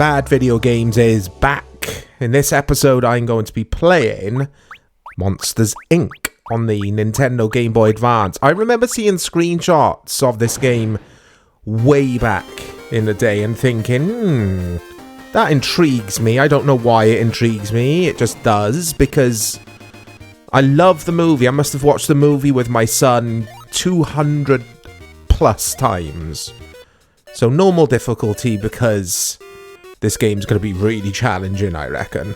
Bad Video Games is back. In this episode, I'm going to be playing Monsters, Inc. on the Nintendo Game Boy Advance. I remember seeing screenshots of this game way back in the day and thinking, that intrigues me. I don't know why it intrigues me. It just does, because I love the movie. I must have watched the movie with my son 200 plus times. So normal difficulty, because this game's going to be really challenging, I reckon.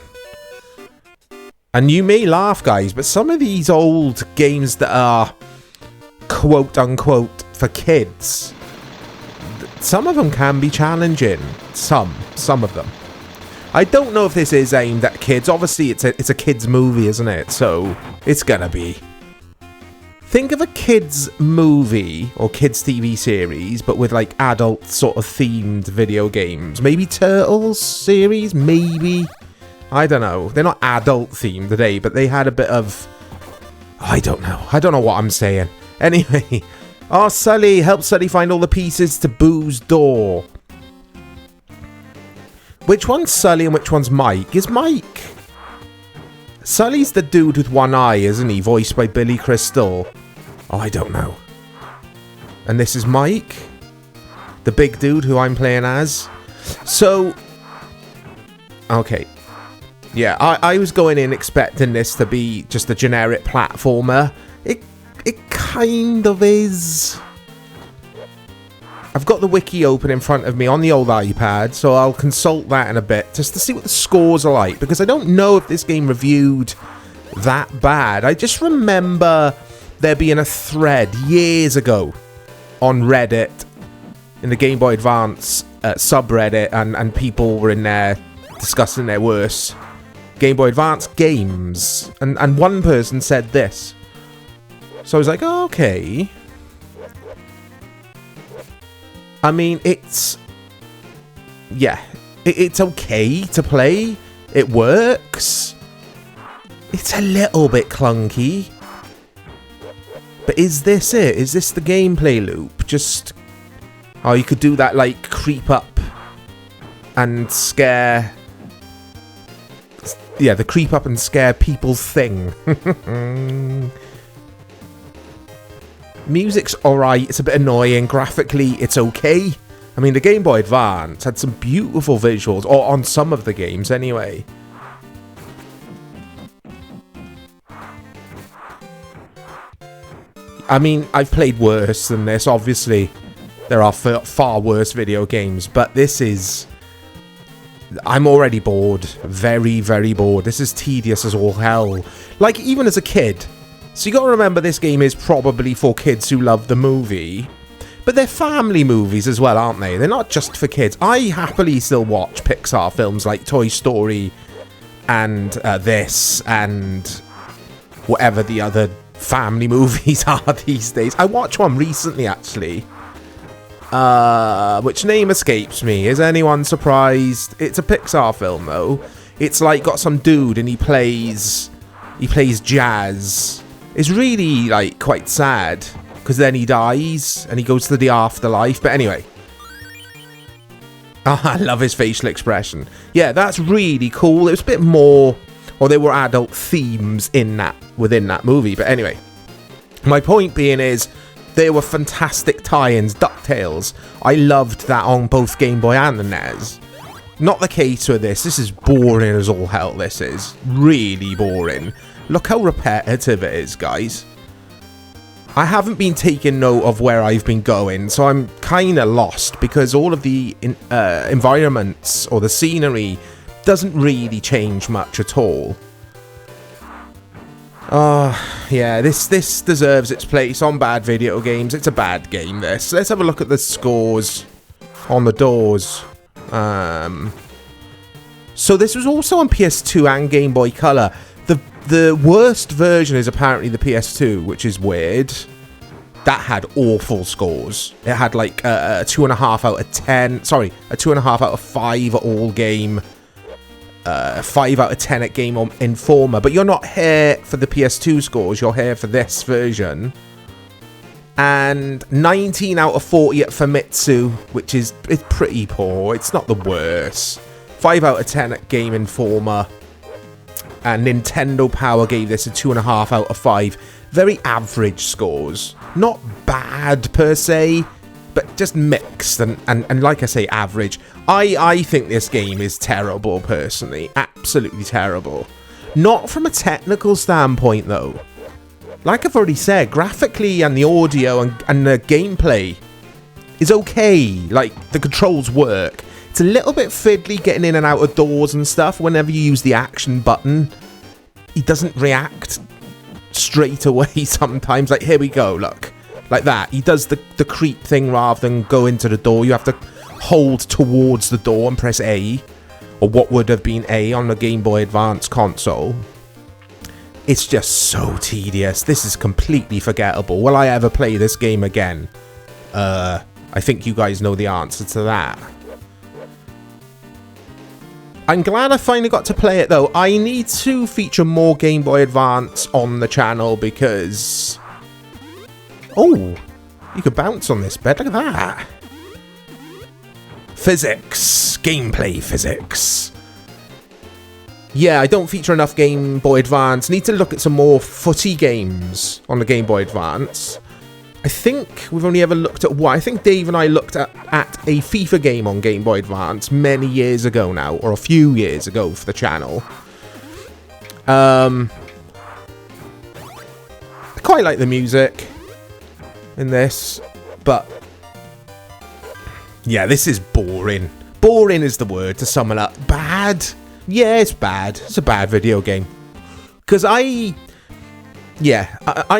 And you may laugh, guys, but some of these old games that are quote-unquote for kids, some of them can be challenging. Some of them. I don't know if this is aimed at kids. Obviously, it's a kids movie, isn't it? So it's gonna be. Think of a kids movie or kids TV series, but with like adult sort of themed video games. Maybe Turtles series, maybe. I don't know. They're not adult themed today, but they had a bit of... I don't know. I don't know what I'm saying. Anyway. Oh, Sully. Help Sully find all the pieces to Boo's door. Which one's Sully and which one's Mike? Is Mike... Sully's the dude with one eye, isn't he? Voiced by Billy Crystal. Oh, I don't know. And this is Mike? The big dude who I'm playing as? So... Okay. Yeah, I was going in expecting this to be just a generic platformer. It kind of is. I've got the wiki open in front of me on the old iPad, so I'll consult that in a bit just to see what the scores are like, because I don't know if this game reviewed that bad. I just remember there being a thread years ago on Reddit, in the Game Boy Advance subreddit, and people were in there discussing their worst Game Boy Advance games, and one person said this. So I was like, oh, okay. I mean, it's... Yeah, it's okay to play. It works. It's a little bit clunky. But is this it? Is this the gameplay loop? Just... Oh, you could do that, like, creep up and scare... Yeah, the creep up and scare people thing. Music's alright, it's a bit annoying. Graphically, it's okay. I mean, the Game Boy Advance had some beautiful visuals, or on some of the games anyway. I mean, I've played worse than this, obviously. There are far worse video games, but this is... I'm already bored. Very, very bored. This is tedious as all hell. Like, even as a kid. So you gotta remember, this game is probably for kids who love the movie. But they're family movies as well, aren't they? They're not just for kids. I happily still watch Pixar films like Toy Story and this and whatever the other family movies are these days. I watched one recently, actually. Which name escapes me. Is anyone surprised? It's a Pixar film, though. It's like got some dude and he plays jazz. It's really, like, quite sad, because then he dies and he goes to the afterlife. But anyway. Oh, I love his facial expression. Yeah, that's really cool. It was a bit more, or there were adult themes within that movie. But anyway, my point being is, there were fantastic tie-ins. DuckTales. I loved that on both Game Boy and the NES. Not the case with this. This is boring as all hell, this is. Really boring. Look how repetitive it is, guys. I haven't been taking note of where I've been going, so I'm kind of lost, because all of the environments or the scenery doesn't really change much at all. Yeah, this deserves its place on Bad Video Games. It's a bad game, this. Let's have a look at the scores on the doors. So this was also on PS2 and Game Boy Color. The worst version is apparently the PS2, which is weird. That had awful scores. It had like a 2.5 out of 10. Sorry, a 2.5 out of 5 at All Game. 5 out of 10 at Game Informer. But you're not here for the PS2 scores. You're here for this version. And 19 out of 40 at Famitsu, which is pretty poor. It's not the worst. 5 out of 10 at Game Informer. And Nintendo Power gave this a 2.5 out of 5. Very average scores. Not bad per se, but just mixed and like I say, average. I think this game is terrible personally. Absolutely terrible. Not from a technical standpoint though. Like I've already said, graphically and the audio and the gameplay is okay. Like, the controls work. It's a little bit fiddly getting in and out of doors and stuff. Whenever you use the action button, he doesn't react straight away sometimes. Like, here we go, look. Like that. He does the creep thing rather than go into the door. You have to hold towards the door and press A. Or what would have been A on the Game Boy Advance console. It's just so tedious. This is completely forgettable. Will I ever play this game again? I think you guys know the answer to that. I'm glad I finally got to play it though. I need to feature more Game Boy Advance on the channel because... Oh, you could bounce on this bed. Look at that. Physics. Gameplay physics. Yeah, I don't feature enough Game Boy Advance. Need to look at some more footy games on the Game Boy Advance. I think we've only ever looked at one. I think Dave and I looked at a FIFA game on Game Boy Advance many years ago now, or a few years ago for the channel. I quite like the music in this, but yeah, this is boring. Boring is the word to sum it up. Bad. Yeah, it's bad. It's a bad video game. Because I'm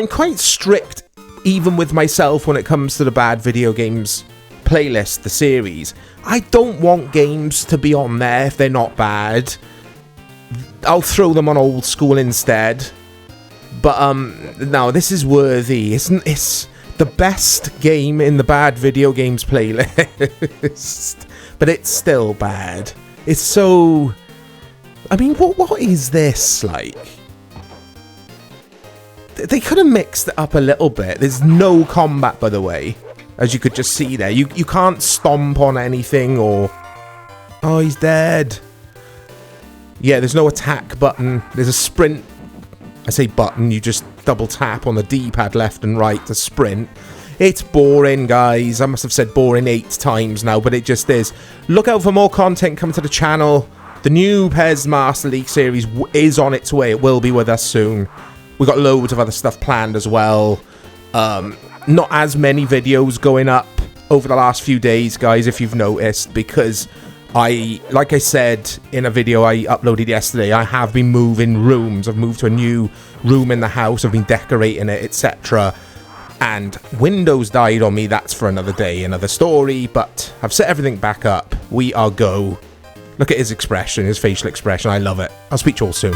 quite strict even with myself when it comes to the bad video games playlist, the series. I don't want games to be on there if they're not bad. I'll throw them on old school instead. But no, this is worthy. It's the best game in the bad video games playlist. But it's still bad. It's so... I mean, what is this like? They could have mixed it up a little bit. There's no combat, by the way, as you could just see there. You can't stomp on anything or... Oh, he's dead. Yeah, there's no attack button. There's a sprint. I say button, you just double tap on the D-pad left and right to sprint. It's boring, guys. I must have said boring 8 times now, but it just is. Look out for more content coming to the channel. The new PES Master League series is on its way. It will be with us soon. We've got loads of other stuff planned as well. Not as many videos going up over the last few days, guys, if you've noticed, because like I said in a video I uploaded yesterday, I have been moving rooms. I've moved to a new room in the house. I've been decorating it, etc. And Windows died on me. That's for another day, another story. But I've set everything back up. We are go. Look at his expression, his facial expression. I love it. I'll speak to you all soon.